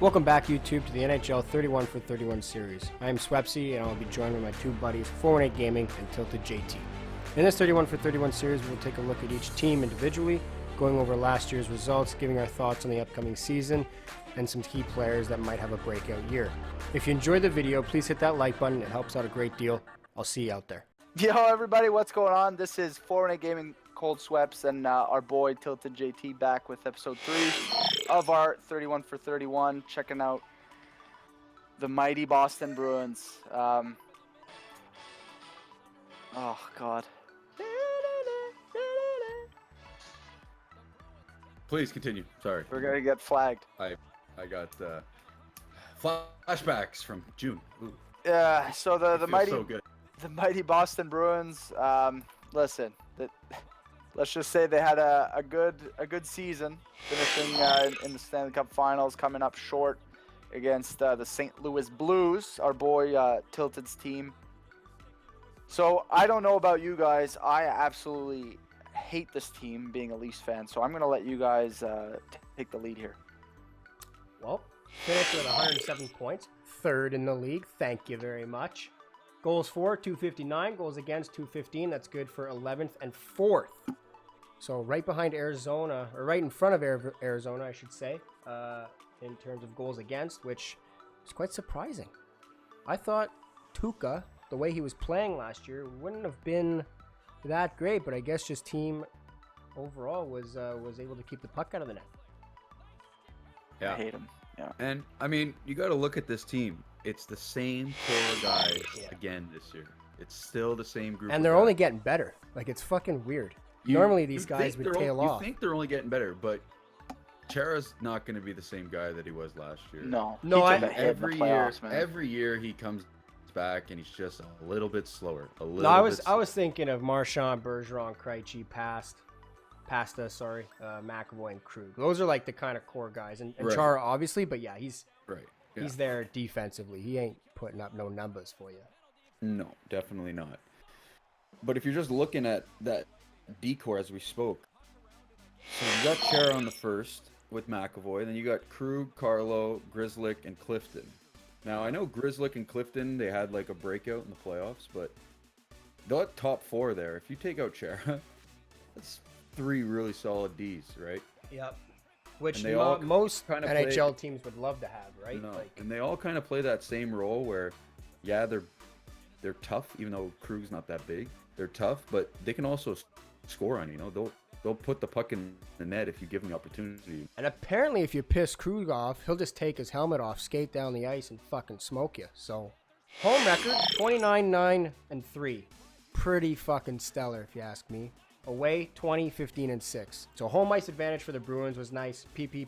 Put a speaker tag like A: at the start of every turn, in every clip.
A: Welcome back, YouTube, to the NHL 31 for 31 series. I am Swepsy, and I will be joined by my two buddies, 418 Gaming and TILTEDJT. In this 31 for 31 series, we will take a look at each team individually, going over last year's results, giving our thoughts on the upcoming season, and some key players that might have a breakout year. If you enjoyed the video, please hit that like button. It helps out a great deal. I'll see you out there.
B: Yo, everybody, what's going on? This is 418 Gaming Cold Sweps and our boy TILTEDJT back with episode 3 of our 31 for 31, checking out the mighty Boston Bruins. Oh, God.
C: Please continue. Sorry.
B: We're going to get flagged.
C: I got flashbacks from June. Ooh,
B: Yeah, so the mighty
C: so good.
B: the mighty Boston Bruins, listen, let's just say they had a good season, finishing in the Stanley Cup Finals, coming up short against the St. Louis Blues, our boy Tilted's team. So I don't know about you guys, I absolutely hate this team, being a Leafs fan. So I'm gonna let you guys take the lead here.
A: Well, finished with 107 points, third in the league. Thank you very much. Goals for, 259. Goals against, 215. That's good for 11th and 4th. So right behind Arizona, or right in front of Arizona, I should say, in terms of goals against, which is quite surprising. I thought Tuukka, the way he was playing last year, wouldn't have been that great, but I guess just team overall was able to keep the puck out of the net.
C: Yeah.
B: I hate him. Yeah.
C: And I mean, you got to look at this team. It's the same core guys again this year. It's still the same group.
A: And they're only getting better. Like, it's fucking weird. Normally these guys would tail off.
C: You think they're only getting better, but Chara's not going to be the same guy that he was last year.
B: No,
C: Every year he comes back and he's just a little bit slower.
A: I was thinking of Marchand, Bergeron, Krejci, Pasta, McAvoy and Krug. Those are like the kind of core guys, and
C: Right.
A: Chara obviously, but yeah, he's
C: Right. Yeah.
A: he's there defensively. He ain't putting up no numbers for you.
C: No, definitely not. But if you're just looking at that decor as we spoke, so you got Chara on the first with McAvoy, then you got Krug, Carlo, Grzelcyk, and Clifton. Now I know Grzelcyk and Clifton, they had like a breakout in the playoffs, but that top four there, if you take out Chara, that's 3 really solid Ds, right?
A: Yep. Which
C: And they all
A: most
C: kinda
A: NHL teams would love to have, right?
C: No.
A: Like,
C: And they all kind of play that same role where, yeah, they're tough, even though Krug's not that big. They're tough, but they can also score on you. They'll put the puck in the net if you give them the opportunity.
A: and apparently, if you piss Krug off, he'll just take his helmet off, skate down the ice, and fucking smoke you. So, home record 29-9-3, pretty fucking stellar if you ask me. Away 20-15-6. So home ice advantage for the Bruins was nice. PP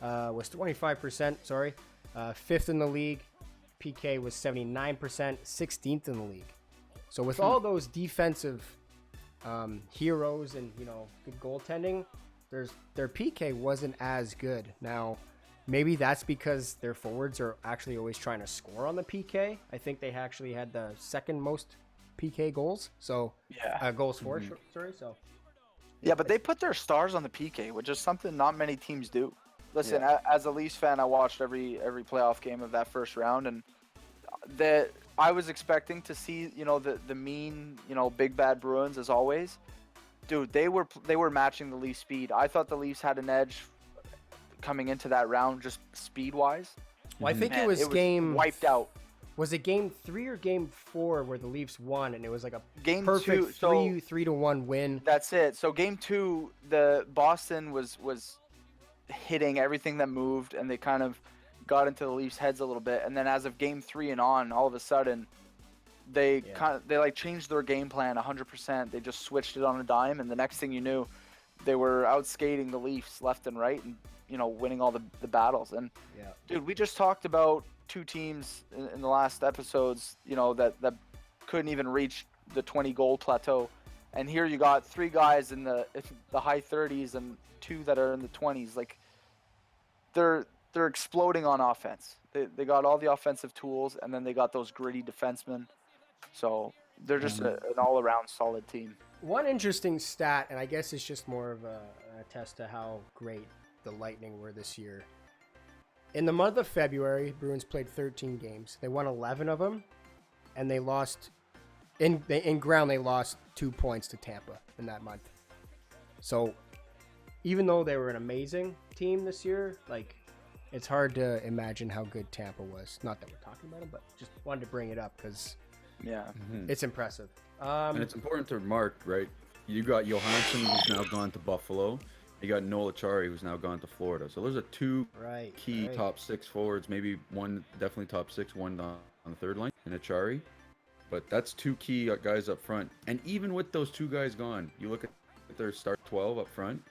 A: was 25%. Fifth in the league. PK was 79%. 16th in the league. So with all those defensive heroes and good goaltending, their PK wasn't as good. Now maybe that's because their forwards are actually always trying to score on the PK. I think they actually had the second most PK goals, so goals for, so
B: Yeah, but they put their stars on the PK, which is something not many teams do. Listen, as a Leafs fan, I watched every playoff game of that first round, and I was expecting to see the mean big bad Bruins as always. Dude, they were matching the Leafs speed. I thought the Leafs had an edge coming into that round, just speed wise.
A: Well, I think it was game
B: wiped out.
A: Was it game 3 or game 4 where the Leafs won, and it was like a
B: Game
A: perfect
B: 2,
A: 3-1 win?
B: That's it. So game 2, the Boston was hitting everything that moved, and they kind of got into the Leafs' heads a little bit. And then as of game 3 and on, all of a sudden, they changed their game plan 100%. They just switched it on a dime, and the next thing you knew, they were out skating the Leafs left and right, and winning all the battles. And dude, we just talked about 2 teams in the last episodes, that couldn't even reach the 20 goal plateau, and here you got 3 guys in the high 30s and 2 that are in the 20s. Like, they're exploding on offense. They got all the offensive tools, and then they got those gritty defensemen. So they're just an all-around solid team.
A: One interesting stat, and I guess it's just more of a test to how great the Lightning were this year. In the month of February, Bruins played 13 games. They won 11 of them, and they lost in ground. They lost 2 points to Tampa in that month. So, even though they were an amazing team this year, like, it's hard to imagine how good Tampa was. Not that we're talking about them, but just wanted to bring it up because it's impressive.
C: And it's important to remark, right? You got Johansson, who's now gone to Buffalo. You got Noel Achari, who's now gone to Florida. So those are two key top 6 forwards. Maybe one definitely top 6, one on the third line in Achari. But that's 2 key guys up front. And even with those 2 guys gone, you look at their start 12 up front.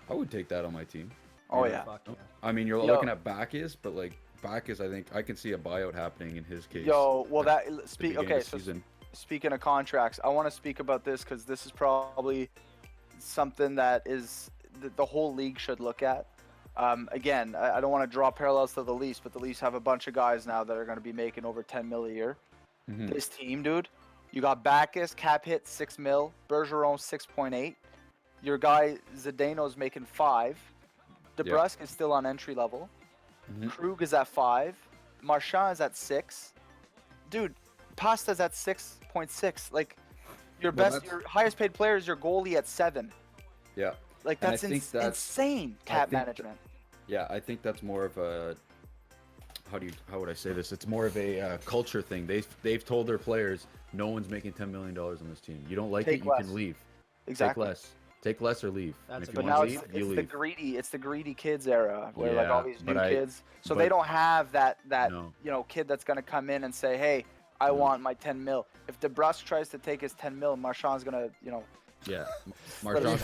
C: I would take that on my team.
B: Oh yeah.
C: I mean, you're looking at Bacchus, but like Bacchus, I think I can see a buyout happening in his case.
B: Speaking of contracts, I want to speak about this because this is probably something that is the whole league should look at. Again, I don't want to draw parallels to the Leafs, but the Leafs have a bunch of guys now that are going to be making over 10 mil a year. This team, dude, you got Bacchus, cap hit 6 mil, Bergeron 6.8. Your guy Zdeno's making 5. DeBrusk is still on entry level. Krug is at 5. Marchand is at 6. Dude, Pasta's at 6.6. Like, your highest paid player is your goalie at 7.
C: Yeah.
B: Like, that's insane cap management.
C: Yeah, I think that's more of a how would I say this? It's more of a culture thing. They've told their players no one's making $10 million on this team. You don't like it, you can leave.
B: Exactly.
C: Take less or leave. And if you
B: but
C: want
B: now
C: to leave, you leave.
B: It's the greedy kids era where like all these new kids. So they don't have that kid that's gonna come in and say, hey, I want my 10 mil. If DeBrusk tries to take his 10 mil, Marchand's gonna
C: Yeah,
A: Marchand's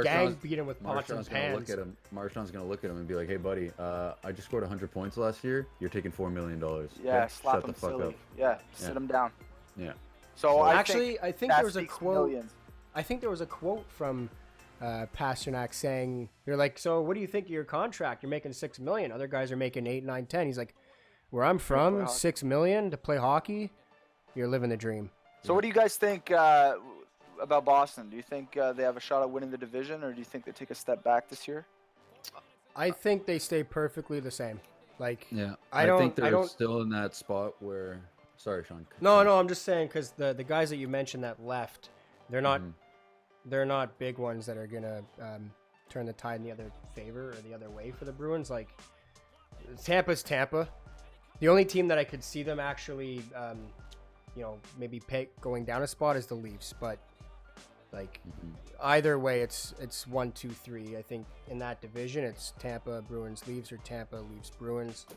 A: gang beat him with pots and pans.
C: Marchand's gonna look at him and be like, "Hey, buddy, I just scored 100 points last year. You're taking $4 million."
B: Yeah, slap him silly. Up. Yeah, sit him down.
C: Yeah.
B: So
A: I think there was a quote. Millions. I think there was a quote from Pasternak saying, "They're like, so what do you think of your contract? You're making $6 million. Other guys are making 8, 9, 10." He's like, "Where I'm from, $6 million to play hockey. You're living the dream."
B: So what do you guys think about Boston? Do you think they have a shot at winning the division, or do you think they take a step back this year?
A: I think they stay perfectly the same. Like,
C: I think they're still in that spot where. Sorry, Sean.
A: No, I'm just saying because the guys that you mentioned that left, they're not big ones that are gonna turn the tide in the other favor or the other way for the Bruins. Like, Tampa's Tampa. The only team that I could see them actually, maybe going down a spot is the Leafs, but. Like, either way, it's 1, 2, 3. I think in that division, it's Tampa, Bruins, Leafs, or Tampa, Leafs, Bruins.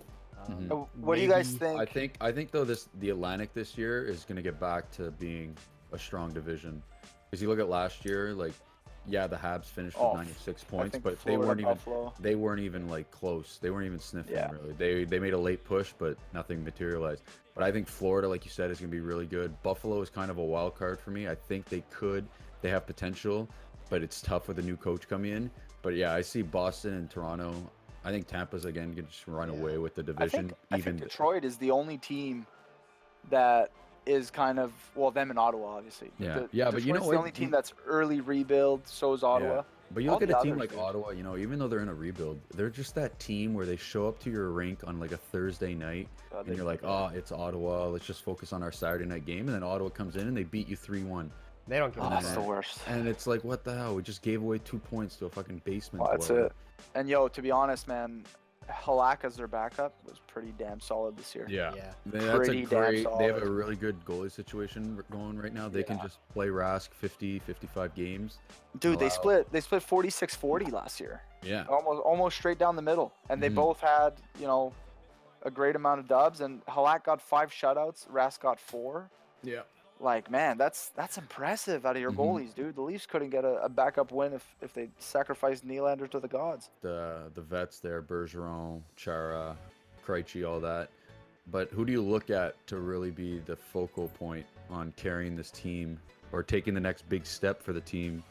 B: What do you guys think?
C: I think though the Atlantic this year is going to get back to being a strong division. Because you look at last year, like, the Habs finished with 96 points, but they weren't even like close. They weren't even sniffing really. They made a late push, but nothing materialized. But I think Florida, like you said, is going to be really good. Buffalo is kind of a wild card for me. I think they have potential, but it's tough with a new coach coming in. But I see Boston and Toronto. I think Tampa's again going to just run away with the division.
B: I think Detroit is the only team that is kind of them and Ottawa, obviously.
C: But
B: Detroit's the only team that's early rebuild. So is Ottawa.
C: But you look at a team like Ottawa. Even though they're in a rebuild, they're just that team where they show up to your rink on like a Thursday night, and you're like, it's Ottawa. Let's just focus on our Saturday night game. And then Ottawa comes in and they beat you 3-1.
A: They don't give a
B: That's the worst.
C: And it's like, what the hell? We just gave away 2 points to a fucking basement.
B: That's it. And to be honest, man, Halak as their backup was pretty damn solid this year.
C: Yeah. They have a really good goalie situation going right now. They can just play Rask 50, 55 games.
B: Dude, they split 46-40 last year.
C: Yeah.
B: Almost straight down the middle. And they both had, a great amount of dubs, and Halak got 5 shutouts, Rask got 4.
C: Yeah.
B: Like, man, that's impressive out of your goalies, dude. The Leafs couldn't get a backup win if they sacrificed Nylander to the gods.
C: The vets there, Bergeron, Chara, Krejci, all that. But who do you look at to really be the focal point on carrying this team or taking the next big step for the team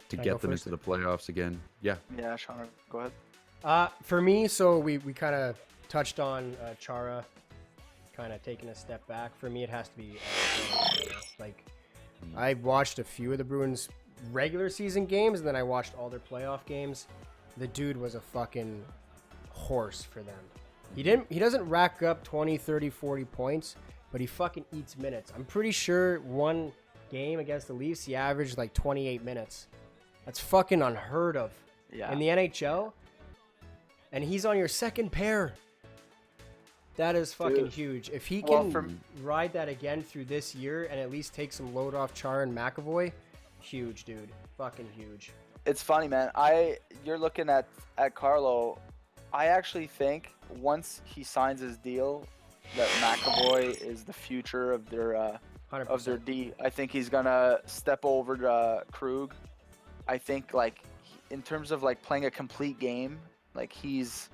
C: to get them into the playoffs again? Yeah,
B: Sean, go ahead.
A: For me, so we kind of touched on Chara kind of taking a step back. For me, it has to be like I watched a few of the Bruins regular season games, and then I watched all their playoff games. The dude was a fucking horse for them. He doesn't rack up 20, 30, 40 points, but he fucking eats minutes. I'm pretty sure one game against the Leafs, he averaged like 28 minutes. That's fucking unheard of in the NHL. And he's on your second pair. That is fucking huge. If he can ride that again through this year and at least take some load off Char and McAvoy, huge, dude. Fucking huge.
B: It's funny, man. You're looking at Carlo. I actually think once he signs his deal, that McAvoy is the future of their
A: 100%.
B: D. I think he's gonna step over to Krug. I think like in terms of like playing a complete game, like he's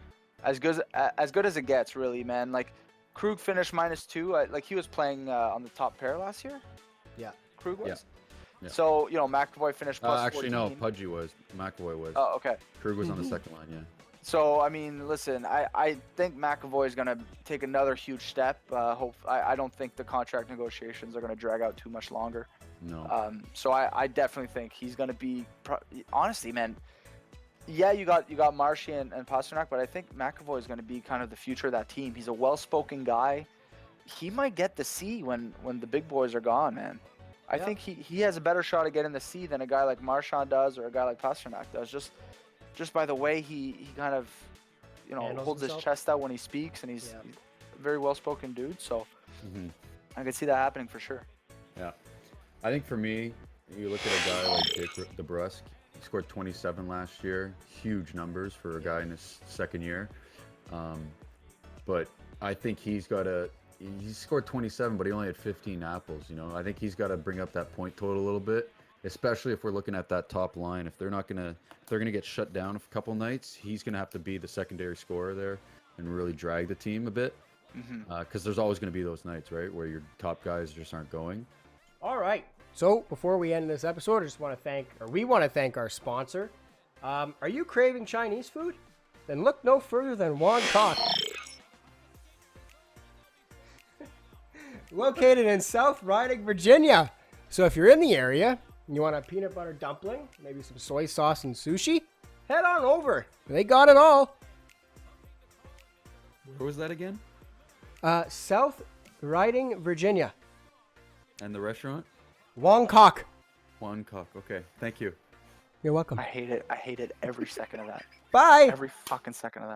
B: as good as it gets, really, man. Like Krug finished -2. Like he was playing on the top pair last year.
A: Yeah,
B: Krug was.
C: Yeah.
B: So McAvoy finished plus
C: actually
B: 14.
C: no, Pudgy was. McAvoy was.
B: Oh, okay.
C: Krug was on the second line. Yeah.
B: So I mean, listen, I think McAvoy is gonna take another huge step. I don't think the contract negotiations are gonna drag out too much longer.
C: No.
B: So I definitely think he's gonna be. Honestly, man. Yeah, you got Marshy and Pasternak, but I think McAvoy is gonna be kind of the future of that team. He's a well-spoken guy. He might get the C when the big boys are gone, man. I think he has a better shot at getting the C than a guy like Marchand does or a guy like Pasternak does. Just by the way he kind of, holds his chest out when he speaks, and he's a very well-spoken dude. So I could see that happening for sure.
C: Yeah. I think for me, you look at a guy like Jake DeBrusk. He scored 27 last year. Huge numbers for a guy in his second year. But I think he scored 27, but he only had 15 apples. I think he's got to bring up that point total a little bit, especially if we're looking at that top line. If they're gonna get shut down a couple nights, he's gonna have to be the secondary scorer there and really drag the team a bit. Because there's always gonna be those nights, right, where your top guys just aren't going.
A: All right. So before we end this episode, we want to thank our sponsor. Are you craving Chinese food? Then look no further than Wong Kok. Located in South Riding, Virginia. So if you're in the area and you want a peanut butter dumpling, maybe some soy sauce and sushi, head on over. They got it all.
C: Where was that again?
A: South Riding, Virginia.
C: And the restaurant?
A: Wong Kok.
C: One Cock. Okay, thank you.
A: You're welcome.
B: I hate it. I hated every second of that.
A: Bye.
B: Every fucking second of that.